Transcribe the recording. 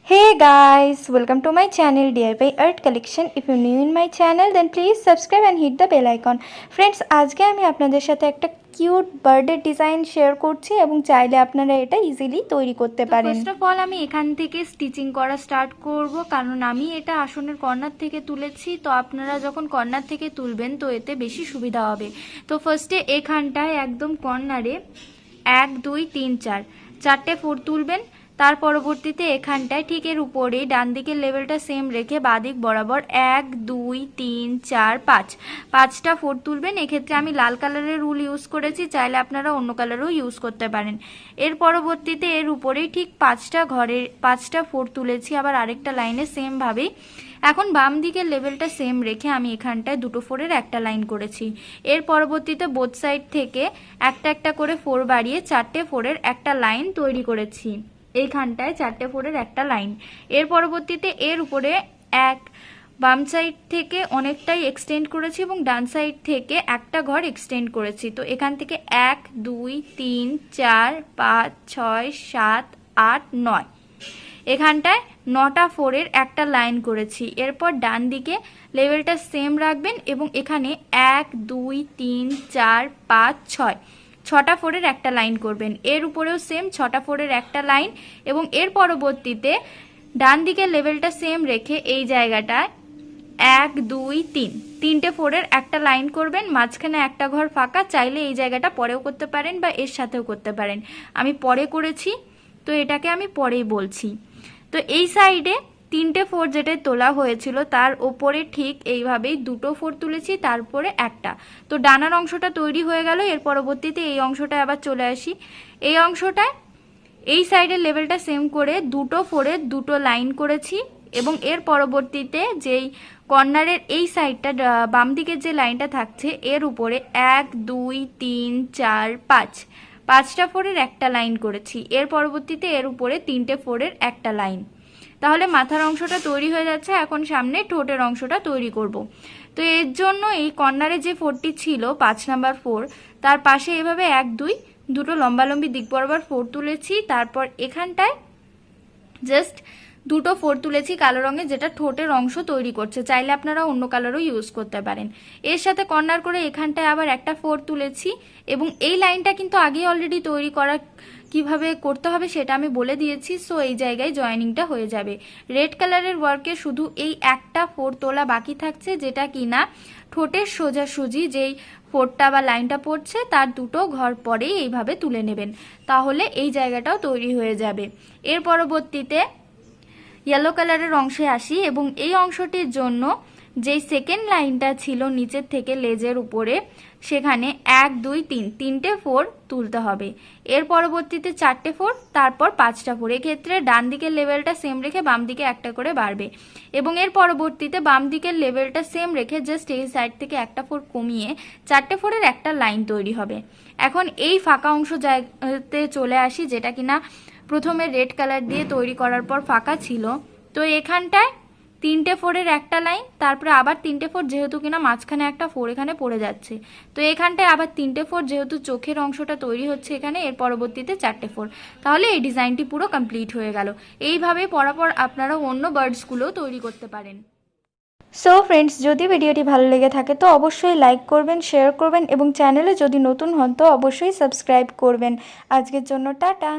Hey guys, welcome to my channel DIY Art Collection. If you're new in my channel then please subscribe and hit the bell icon. Friends, আজকে আমি আপনাদের সাথে একটা cute বার্ডের design share করছি এবং চাইলে আপনারা এটা ইজিলি তৈরি করতে পারেন। ফার্স্ট অফ অল আমি এখান থেকে স্টিচিং করা স্টার্ট করব, কারণ আমি এটা আসনের কর্নার থেকে তুলেছি। তো আপনারা যখন কর্নার থেকে তুলবেন তো এতে বেশি সুবিধা হবে। তো ফার্স্টে এখানটায় একদম কর্নারে 1 2 3 4 চারটে 4 তুলবেন। তার পরবর্তীতে এখানটায় ঠিক এর উপরেই ডান দিকের লেভেলটা সেম রেখে বাদিক বরাবর 1 2 3 4 5 5টা 4 তুলবেন। এক্ষেত্রে আমি লাল কালারের রুল ইউজ করেছি, চাইলে আপনারা অন্য কালারও ইউজ করতে পারেন। এর পরবর্তীতে এর উপরেই ঠিক 5টা 4 তুলেছি, আবার আরেকটা লাইনে সেম ভাবেই। এখন বাম দিকের লেভেলটা সেম রেখে আমি এখানটায় দুটো 4-এর একটা লাইন করেছি। এর পরবর্তীতে বোথ সাইড থেকে একটা একটা করে 4 বাড়িয়ে চারটে 4-এর একটা লাইন তৈরি করেছি। এইখানটায় চারটে 4-এর একটা লাইন। এর পরবর্তীতে এর উপরে এক বাম সাইড থেকে অনেকটাই এক্সটেন্ড করেছি এবং ডান সাইড থেকে একটা ঘর এক্সটেন্ড করেছি। তো এখান থেকে 1 2 3 4 5 6 7 8 9 এখানটায় 9টা 4-এর একটা লাইন করেছি। এরপর ডান দিকে লেভেলটা সেম রাখবেন এবং এখানে 1 2 3 4 5 6টা 4-এর একটা লাইন করবেন। এর উপরেও সেম 6টা 4-এর একটা লাইন এবং এর পরবর্তীতে ডান দিকের লেভেলটা সেম রেখে এই জায়গাটায় 1 2 3 তিনটে 4-এর একটা লাইন করবেন। মাঝখানে একটা ঘর ফাঁকা, চাইলে এই জায়গাটা পরেও করতে পারেন বা এর সাথেও করতে পারেন। আমি পরে করেছি তো এটাকে আমি পরেই বলছি। তো এই সাইডে তিনটে 4 যেটা তোলা হয়েছিল তার ওপরে ঠিক এইভাবেই দুটো 4 তুলেছি, তারপরে একটা। তো ডানার অংশটা তৈরি হয়ে গেল। এর পরবর্তীতে এই অংশটায় আবার চলে আসি। এই অংশটায় এই সাইডের লেভেলটা সেম করে দুটো 4-এর দুটো লাইন করেছি এবং এর পরবর্তীতে যেই কর্নারের এই সাইডটা বাম দিকের যে লাইনটা থাকছে এর উপরে 1 2 3 4 5টা 4-এর একটা লাইন করেছি। এর পরবর্তীতে এর উপরে তিনটে 4-এর একটা লাইন। তাহলে মাথার অংশটা তৈরি হয়ে যাচ্ছে। এখন সামনে ঠোঁটের অংশটা তৈরি করব। তো এর জন্য এই কর্নারে যে 4টি ছিল 5 নাম্বার 4, তার পাশে এভাবে 1 2 দুটো লম্বালম্বি দিক বরাবর 4 তুলেছি। তারপর এখানটায় জাস্ট দুটো 4 তুলেছি কালো রঙের, যেটা ঠোঁটের অংশ তৈরি করছে। চাইলে আপনারা অন্য কালারও ইউজ করতে পারেন। এর সাথে কর্নার করে এখানটায় আবার একটা 4 তুলেছি এবং এই লাইনটা কিন্তু আগে অলরেডি তৈরি করা, কিভাবে করতে হবে সেটা আমি বলে দিয়েছি। সো এই জায়গায় জয়েনিংটা হয়ে যাবে। রেড কালারের ওয়ার্কে শুধু এই একটা 4 তোলা বাকি থাকছে, যেটা কিনা ঠোঁটের সোজাসুজি যেই 4টা বা লাইনটা পড়ছে তার দুটো ঘর পরেই এইভাবে তুলে নেবেন, তাহলে এই জায়গাটাও তৈরি হয়ে যাবে। এর পরবর্তীতে ইয়েলো কালারের অংশে আসি এবং এই অংশটির জন্য যেই সেকেন্ড লাইনটা ছিল নিচের থেকে লেজের উপরে, সেখানে 1 2 3 তিনটে 4 তুলতে হবে। এর পরবর্তীতে চারটে 4, তারপর 5টা 4। এক্ষেত্রে ডান দিকের লেভেলটা সেম রেখে বাম দিকে একটা করে বাড়বে এবং এর পরবর্তীতে বাম দিকের লেভেলটা সেম রেখে জাস্ট এই সাইড থেকে একটা 4 কমিয়ে চারটে 4-এর একটা লাইন তৈরি হবে। এখন এই ফাঁকা অংশ জায়গাতে চলে আসি, যেটা কিনা প্রথমে রেড কালার দিয়ে তৈরি করার পর ফাঁকা ছিল। তো এখানটায় তিনটে 4-এর একটা লাইন, তারপরে আবার তিনটে 4, যেহেতু কিনা মাঝখানে একটা 4 এখানে পড়ে যাচ্ছে। তো এখানটায় আবার তিনটে 4, যেহেতু চোখের অংশটা তৈরি হচ্ছে এখানে। এর পরবর্তীতে চারটে 4। তাহলে এই ডিজাইনটি পুরো কমপ্লিট হয়ে গেল। এইভাবে পরপর আপনারা অন্য বার্ডসগুলোও তৈরি করতে পারেন। সো ফ্রেন্ডস, যদি ভিডিওটি ভালো লেগে থাকে তো অবশ্যই লাইক করবেন, শেয়ার করবেন এবং চ্যানেলে যদি নতুন হন তো অবশ্যই সাবস্ক্রাইব করবেন। আজকের জন্য টাটা।